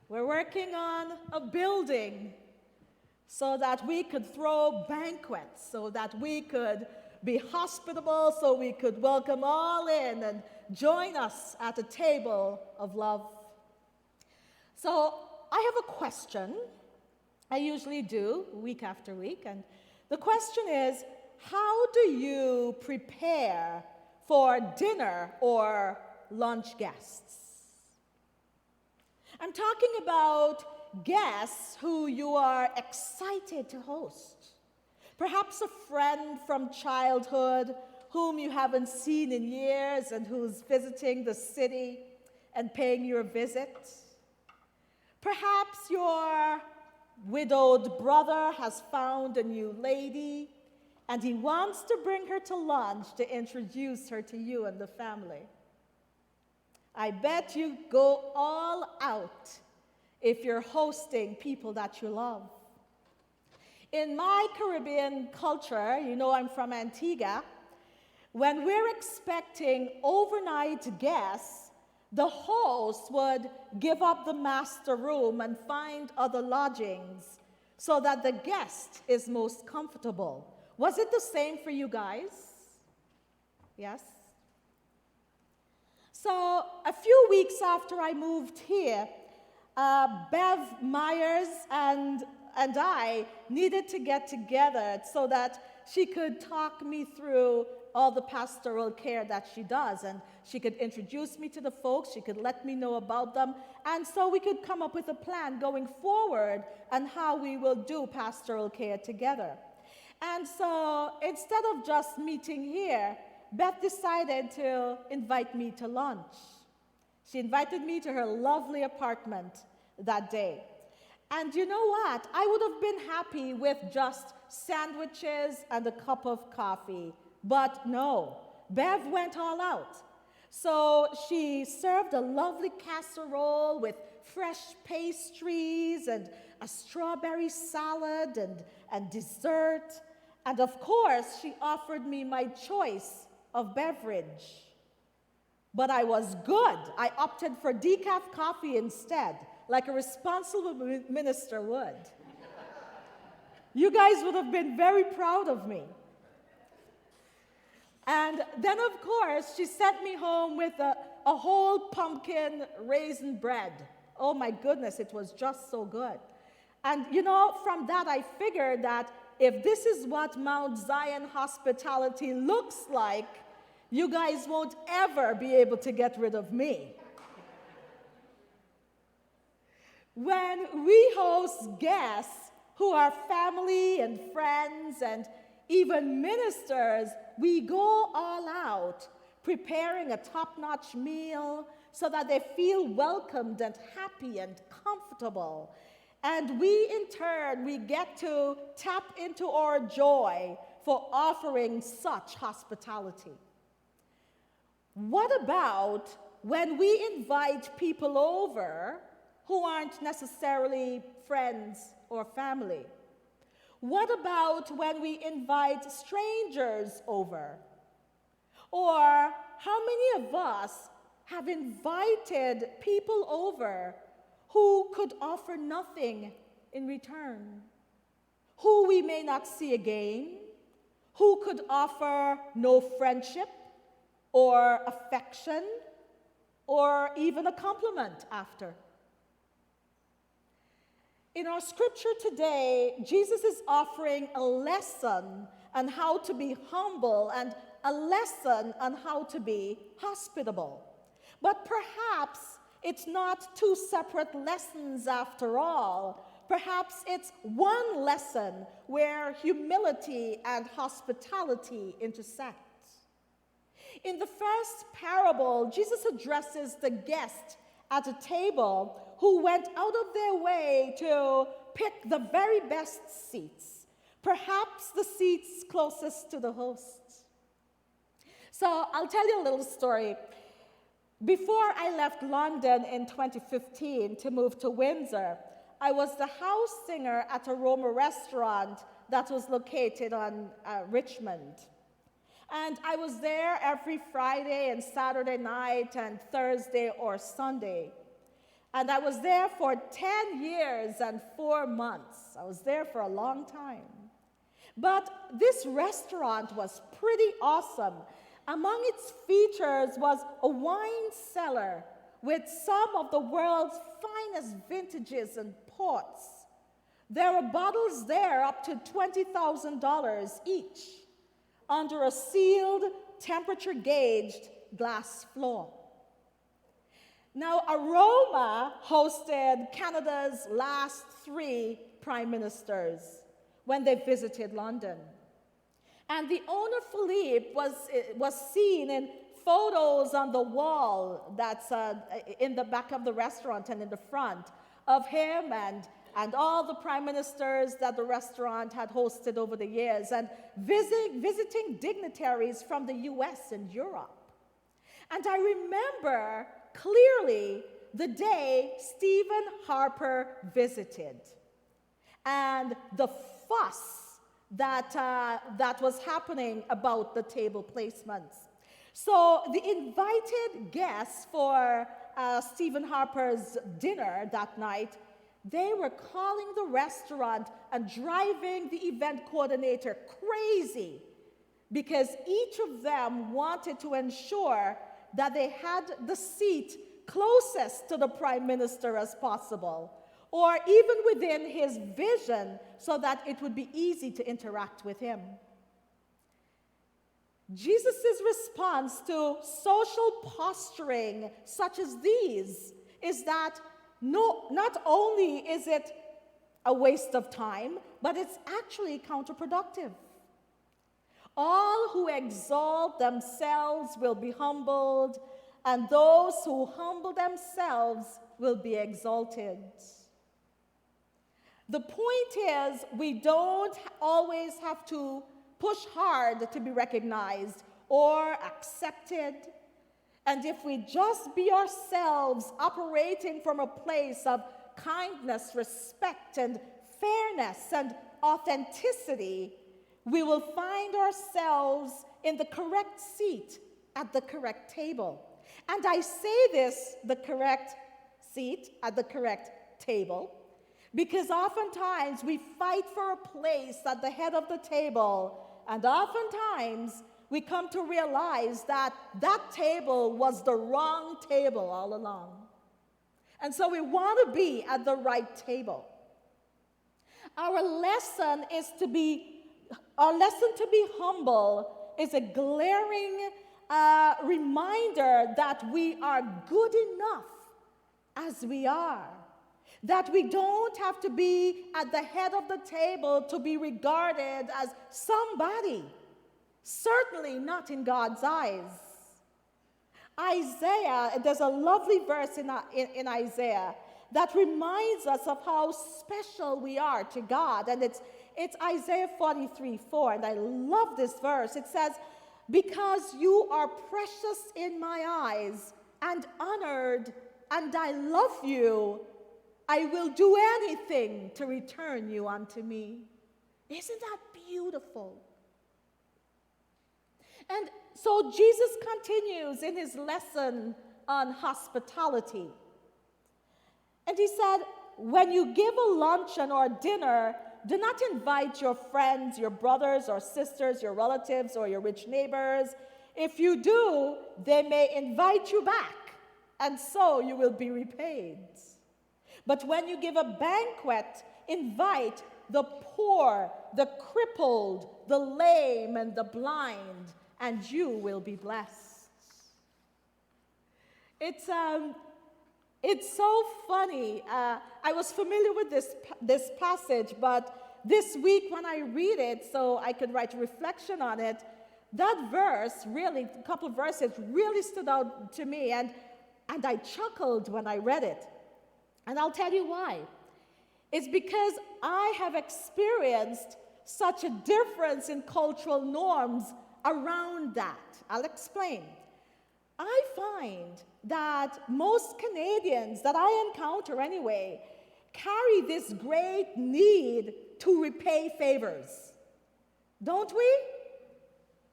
We're working on a building so that we could throw banquets, so that we could be hospitable, so we could welcome all in and join us at a table of love. So I have a question. I usually do week after week, and the question is, how do you prepare for dinner or lunch guests? I'm talking about guests who you are excited to host. Perhaps a friend from childhood whom you haven't seen in years and who's visiting the city and paying you a visit. Perhaps your widowed brother has found a new lady and he wants to bring her to lunch to introduce her to you and the family. I bet you go all out if you're hosting people that you love. In my Caribbean culture, you know I'm from Antigua, when we're expecting overnight guests, the host would give up the master room and find other lodgings so that the guest is most comfortable. Was it the same for you guys? Yes? So a few weeks after I moved here, Bev Myers and I needed to get together so that she could talk me through all the pastoral care that she does, and she could introduce me to the folks, she could let me know about them, and so we could come up with a plan going forward on how we will do pastoral care together. And so instead of just meeting here, Beth decided to invite me to lunch. She invited me to her lovely apartment that day. And you know what? I would have been happy with just sandwiches and a cup of coffee. But no, Bev went all out. So she served a lovely casserole with fresh pastries and a strawberry salad and dessert. And of course, she offered me my choice of beverage. But I was good. I opted for decaf coffee instead, like a responsible minister would. You guys would have been very proud of me. And then, of course, she sent me home with a whole pumpkin raisin bread. Oh my goodness, it was just so good. And you know, from that I figured that if this is what Mount Zion hospitality looks like, you guys won't ever be able to get rid of me. When we host guests who are family and friends and even ministers, we go all out, preparing a top-notch meal so that they feel welcomed and happy and comfortable. And we, in turn, we get to tap into our joy for offering such hospitality. What about when we invite people over who aren't necessarily friends or family? What about when we invite strangers over? Or how many of us have invited people over who could offer nothing in return? Who we may not see again? Who could offer no friendship or affection or even a compliment after? In our scripture today, Jesus is offering a lesson on how to be humble and a lesson on how to be hospitable. But perhaps it's not two separate lessons after all. Perhaps it's one lesson where humility and hospitality intersect. In the first parable, Jesus addresses the guest at a table who went out of their way to pick the very best seats, perhaps the seats closest to the host. So I'll tell you a little story. Before I left London in 2015 to move to Windsor, I was the house singer at a Roma restaurant that was located on Richmond. And I was there every Friday and Saturday night and Thursday or Sunday. And I was there for 10 years and 4 months. I was there for a long time. But this restaurant was pretty awesome. Among its features was a wine cellar with some of the world's finest vintages and ports. There were bottles there up to $20,000 each under a sealed, temperature-gauged glass floor. Now, Aroma hosted Canada's last 3 prime ministers when they visited London. And the owner, Philippe, was seen in photos on the wall that's in the back of the restaurant and in the front of him and all the prime ministers that the restaurant had hosted over the years, and visiting dignitaries from the US and Europe. And I remember clearly the day Stephen Harper visited and the fuss that was happening about the table placements. So the invited guests for Stephen Harper's dinner that night, they were calling the restaurant and driving the event coordinator crazy because each of them wanted to ensure that they had the seat closest to the prime minister as possible, or even within his vision so that it would be easy to interact with him. Jesus' response to social posturing such as these is that not only is it a waste of time, but it's actually counterproductive. All who exalt themselves will be humbled, and those who humble themselves will be exalted. The point is, we don't always have to push hard to be recognized or accepted. And if we just be ourselves, operating from a place of kindness, respect, and fairness and authenticity, we will find ourselves in the correct seat at the correct table. And I say this, the correct seat at the correct table, because oftentimes we fight for a place at the head of the table, and oftentimes we come to realize that that table was the wrong table all along. And so we want to be at the right table. Our lesson to be humble is a glaring reminder that we are good enough as we are. That we don't have to be at the head of the table to be regarded as somebody. Certainly not in God's eyes. Isaiah, there's a lovely verse in Isaiah that reminds us of how special we are to God. And it's Isaiah 43:4, and I love this verse. It says, "Because you are precious in my eyes and honored, and I love you, I will do anything to return you unto me." Isn't that beautiful? And so Jesus continues in his lesson on hospitality. And he said, when you give a luncheon or a dinner, do not invite your friends, your brothers or sisters, your relatives or your rich neighbors. If you do, they may invite you back, and so you will be repaid. But when you give a banquet, invite the poor, the crippled, the lame, and the blind, and you will be blessed. It's so funny. I was familiar with this passage, but this week when I read it, so I could write a reflection on it, that verse really, a couple of verses really stood out to me, and I chuckled when I read it. And I'll tell you why. It's because I have experienced such a difference in cultural norms around that. I'll explain. I find that most Canadians that I encounter anyway carry this great need to repay favors. Don't we?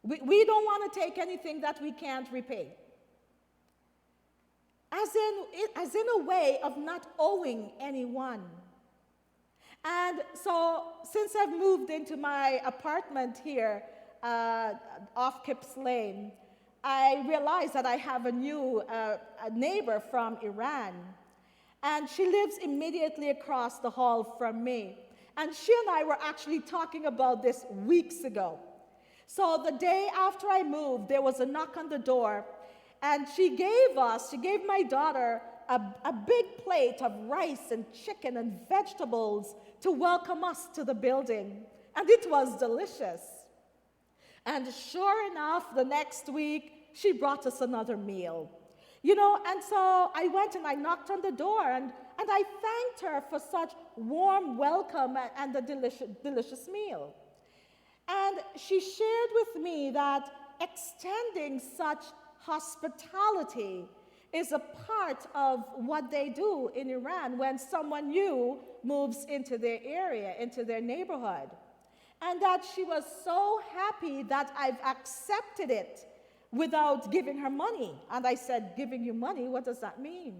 We don't want to take anything that we can't repay. as in a way of not owing anyone. And so, since I've moved into my apartment here off Kips Lane, I realized that I have a new a neighbor from Iran. And she lives immediately across the hall from me. And she and I were actually talking about this weeks ago. So the day after I moved, there was a knock on the door, and she gave my daughter a big plate of rice and chicken and vegetables to welcome us to the building. And it was delicious. And sure enough, the next week, she brought us another meal. And so I went and I knocked on the door, and I thanked her for such warm welcome and the delicious meal. And she shared with me that extending such hospitality is a part of what they do in Iran when someone new moves into their area, into their neighborhood. And that she was so happy that I've accepted it without giving her money. And I said, giving you money, what does that mean?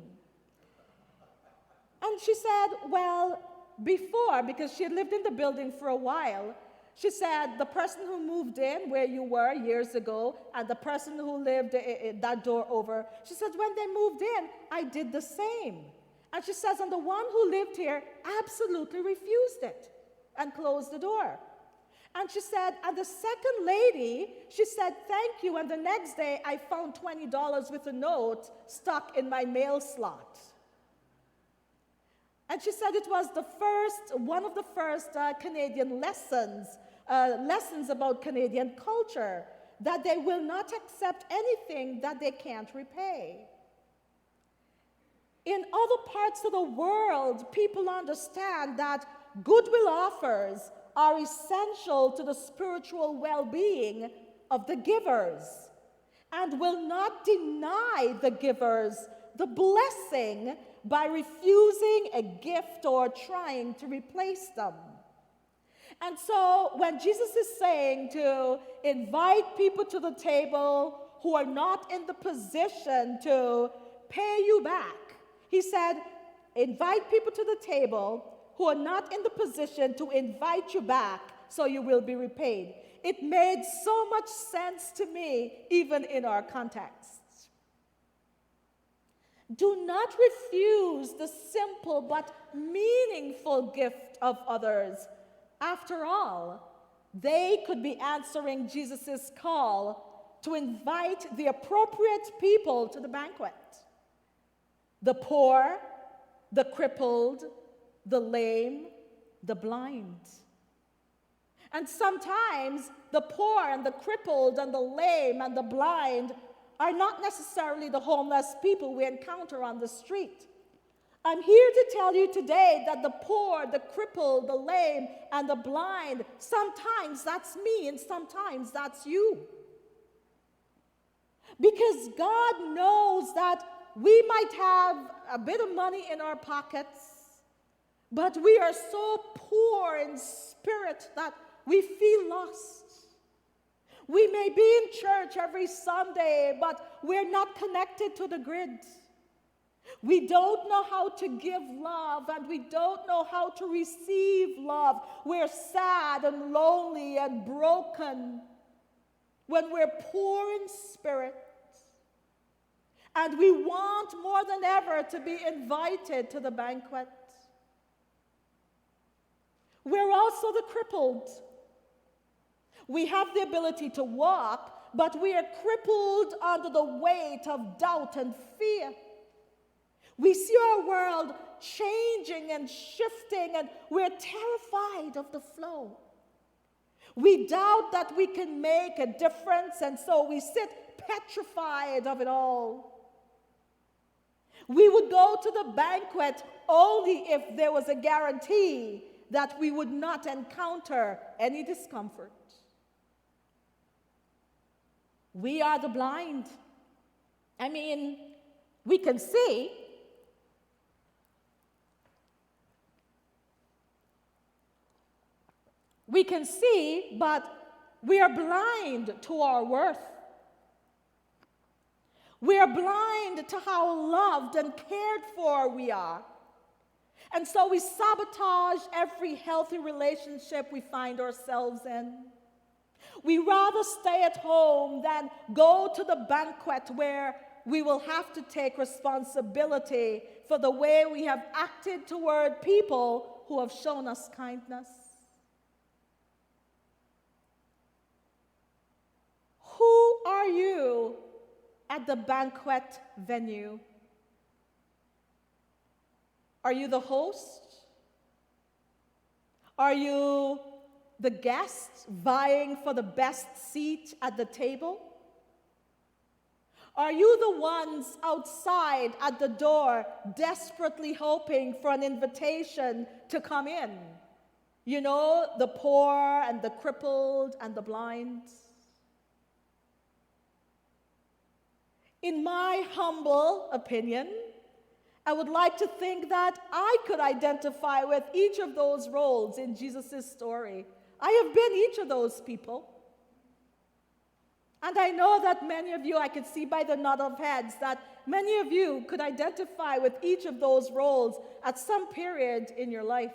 And she said, well, before, because she had lived in the building for a while, she said, the person who moved in where you were years ago and the person who lived that door over, she said, when they moved in, I did the same. And she says, and the one who lived here absolutely refused it and closed the door. And she said, and the second lady, she said, thank you. And the next day, I found $20 with a note stuck in my mail slot. And she said it was one of the first Canadian lessons about Canadian culture, that they will not accept anything that they can't repay. In other parts of the world, people understand that goodwill offers are essential to the spiritual well-being of the givers and will not deny the givers the blessing by refusing a gift or trying to replace them. And so when Jesus is saying to invite people to the table who are not in the position to pay you back, he said, invite people to the table who are not in the position to invite you back so you will be repaid. It made so much sense to me, even in our context. Do not refuse the simple but meaningful gift of others. After all, they could be answering Jesus' call to invite the appropriate people to the banquet. The poor, the crippled, the lame, the blind. And sometimes the poor and the crippled and the lame and the blind are not necessarily the homeless people we encounter on the street. I'm here to tell you today that the poor, the crippled, the lame, and the blind, sometimes that's me and sometimes that's you. Because God knows that we might have a bit of money in our pockets, but we are so poor in spirit that we feel lost. We may be in church every Sunday, but we're not connected to the grid. We don't know how to give love, and we don't know how to receive love. We're sad and lonely and broken when we're poor in spirit. And we want more than ever to be invited to the banquet. We're also the crippled. We have the ability to walk, but we are crippled under the weight of doubt and fear. We see our world changing and shifting, and we're terrified of the flow. We doubt that we can make a difference, and so we sit petrified of it all. We would go to the banquet only if there was a guarantee that we would not encounter any discomfort. We are the blind. I mean, we can see. We can see, but we are blind to our worth. We are blind to how loved and cared for we are. And so we sabotage every healthy relationship we find ourselves in. We rather stay at home than go to the banquet where we will have to take responsibility for the way we have acted toward people who have shown us kindness. Who are you at the banquet venue? Are you the host? Are you the guest vying for the best seat at the table? Are you the ones outside at the door desperately hoping for an invitation to come in? You know, the poor and the crippled and the blind. In my humble opinion, I would like to think that I could identify with each of those roles in Jesus' story. I have been each of those people. And I know that many of you, I could see by the nod of heads, that many of you could identify with each of those roles at some period in your life.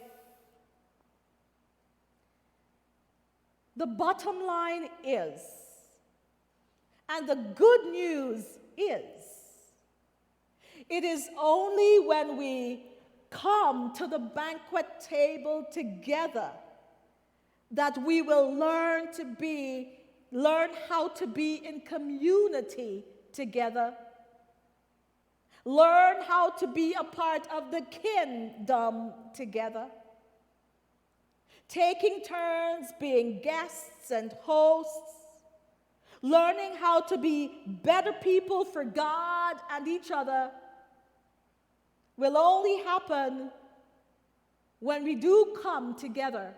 The bottom line is, and the good news is, it is only when we come to the banquet table together that we will learn how to be in community together. Learn how to be a part of the kingdom together. Taking turns being guests and hosts. Learning how to be better people for God and each other will only happen when we do come together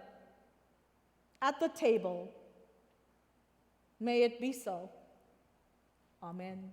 at the table. May it be so. Amen.